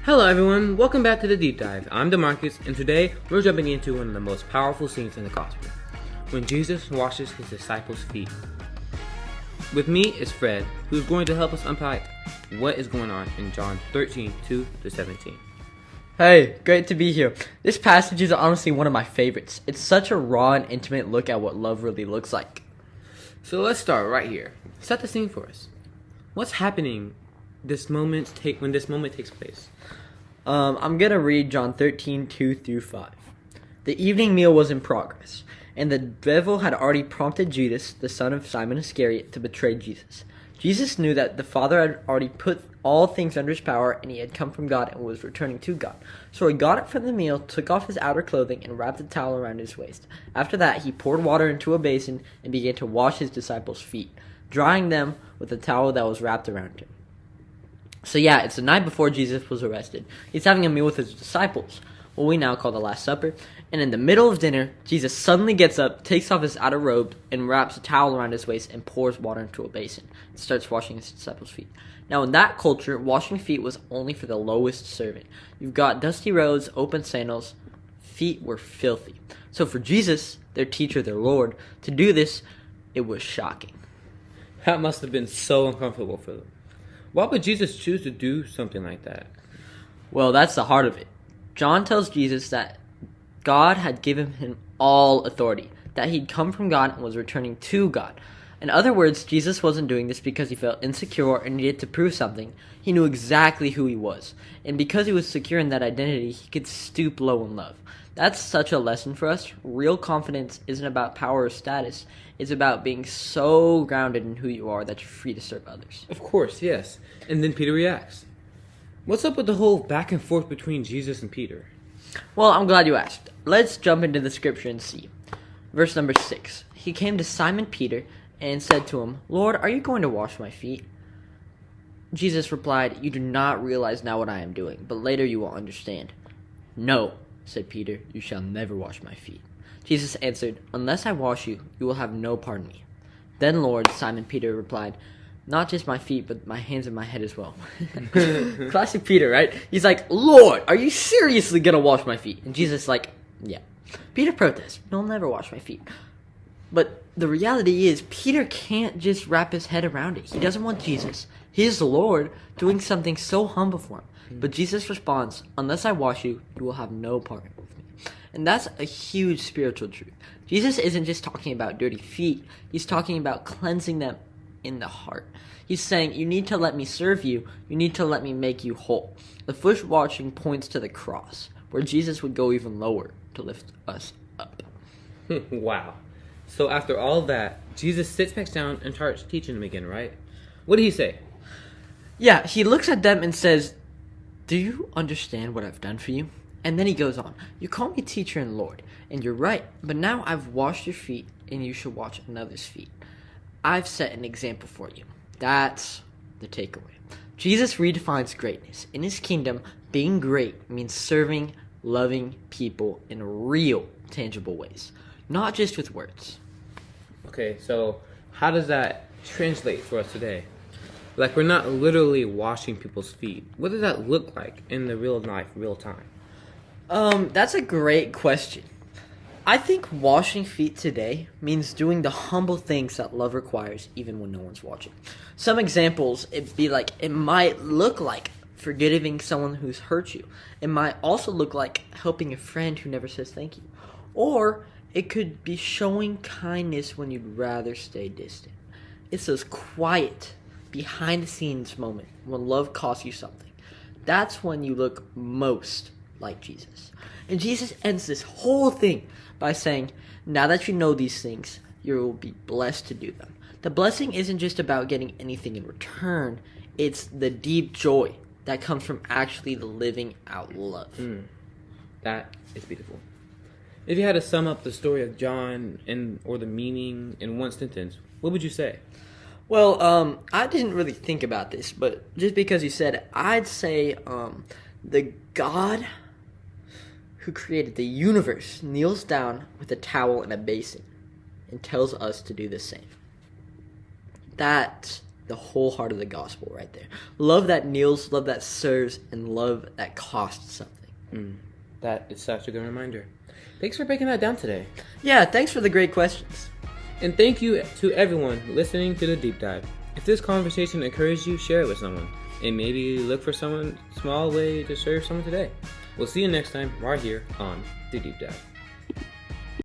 Hello everyone, welcome back to the Deep Dive. I'm DeMarcus, and today we're jumping into one of the most powerful scenes in the Gospel, when Jesus washes his disciples' feet. With me is Fred, who's going to help us unpack what is going on in John 13, 2-17. Hey, great to be here. This passage is honestly one of my favorites. It's such a raw and intimate look at what love really looks like. So let's start right here. Set the scene for us. What's happening when this moment takes place? I'm gonna read John 13, 2-5. The evening meal was in progress, and the devil had already prompted Judas, the son of Simon Iscariot, to betray Jesus. Jesus knew that the Father had already put all things under his power, and he had come from God and was returning to God. So he got up from the meal, took off his outer clothing, and wrapped a towel around his waist. After that, he poured water into a basin and began to wash his disciples' feet, drying them with a towel that was wrapped around him. So yeah, it's the night before Jesus was arrested. He's having a meal with his disciples, what we now call the Last Supper. And in the middle of dinner, Jesus suddenly gets up, takes off his outer robe, and wraps a towel around his waist and pours water into a basin and starts washing his disciples' feet. Now in that culture, washing feet was only for the lowest servant. You've got dusty roads, open sandals. Feet were filthy. So for Jesus, their teacher, their Lord, to do this, it was shocking. That must have been so uncomfortable for them. Why would Jesus choose to do something like that? Well, that's the heart of it. John tells Jesus that God had given him all authority, that he'd come from God and was returning to God. In other words, Jesus wasn't doing this because he felt insecure and needed to prove something. He knew exactly who he was. And because he was secure in that identity, he could stoop low in love. That's such a lesson for us. Real confidence isn't about power or status. It's about being so grounded in who you are that you're free to serve others. Of course, yes. And then Peter reacts. What's up with the whole back and forth between Jesus and Peter? Well, I'm glad you asked. Let's jump into the scripture and see. Verse number 6. He came to Simon Peter and said to him, "Lord, are you going to wash my feet?" Jesus replied, "You do not realize now what I am doing, but later you will understand." "No," said Peter, "you shall never wash my feet." Jesus answered, "Unless I wash you, you will have no part in me." "Then, Lord," Simon Peter replied, "not just my feet, but my hands and my head as well." Classic Peter, right? He's like, "Lord, are you seriously going to wash my feet?" And Jesus is like, "Yeah." Peter protests, "You'll never wash my feet." But the reality is, Peter can't just wrap his head around it. He doesn't want Jesus, his Lord, doing something so humble for him. But Jesus responds, "Unless I wash you, you will have no part with me." And that's a huge spiritual truth. Jesus isn't just talking about dirty feet. He's talking about cleansing them in the heart. He's saying, you need to let me serve you. You need to let me make you whole. The foot washing points to the cross, where Jesus would go even lower to lift us up. Wow. So after all that, Jesus sits back down and starts teaching them again, right? What did he say? Yeah, he looks at them and says, "Do you understand what I've done for you?" And then he goes on, "You call me teacher and Lord, and you're right, but now I've washed your feet, and you should wash another's feet. I've set an example for you." That's the takeaway. Jesus redefines greatness. In his kingdom, being great means serving, loving people in real, tangible ways, not just with words. Okay, so how does that translate for us today? Like, we're not literally washing people's feet. What does that look like in the real life, real time? That's a great question. I think washing feet today means doing the humble things that love requires even when no one's watching. Some examples, it might look like forgiving someone who's hurt you. It might also look like helping a friend who never says thank you. Or it could be showing kindness when you'd rather stay distant. It's those quiet, behind the scenes moment when love costs you something. That's when you look most like Jesus. And Jesus ends this whole thing by saying, now that you know these things, you will be blessed to do them. The blessing isn't just about getting anything in return. It's the deep joy that comes from actually living out love. That is beautiful. If you had to sum up the story of John or the meaning in one sentence, what would you say? Well, I didn't really think about this, but just because you said it, I'd say the God who created the universe kneels down with a towel and a basin and tells us to do the same. That's the the whole heart of the gospel right there. Love that kneels, love that serves, and love that costs something. That is such a good reminder. Thanks for breaking that down today. Yeah, thanks for the great questions. And thank you to everyone listening to the deep dive. If this conversation encouraged you, share it with someone. And maybe look for someone small way to serve someone today. We'll see you next time right here on The Deep Dive.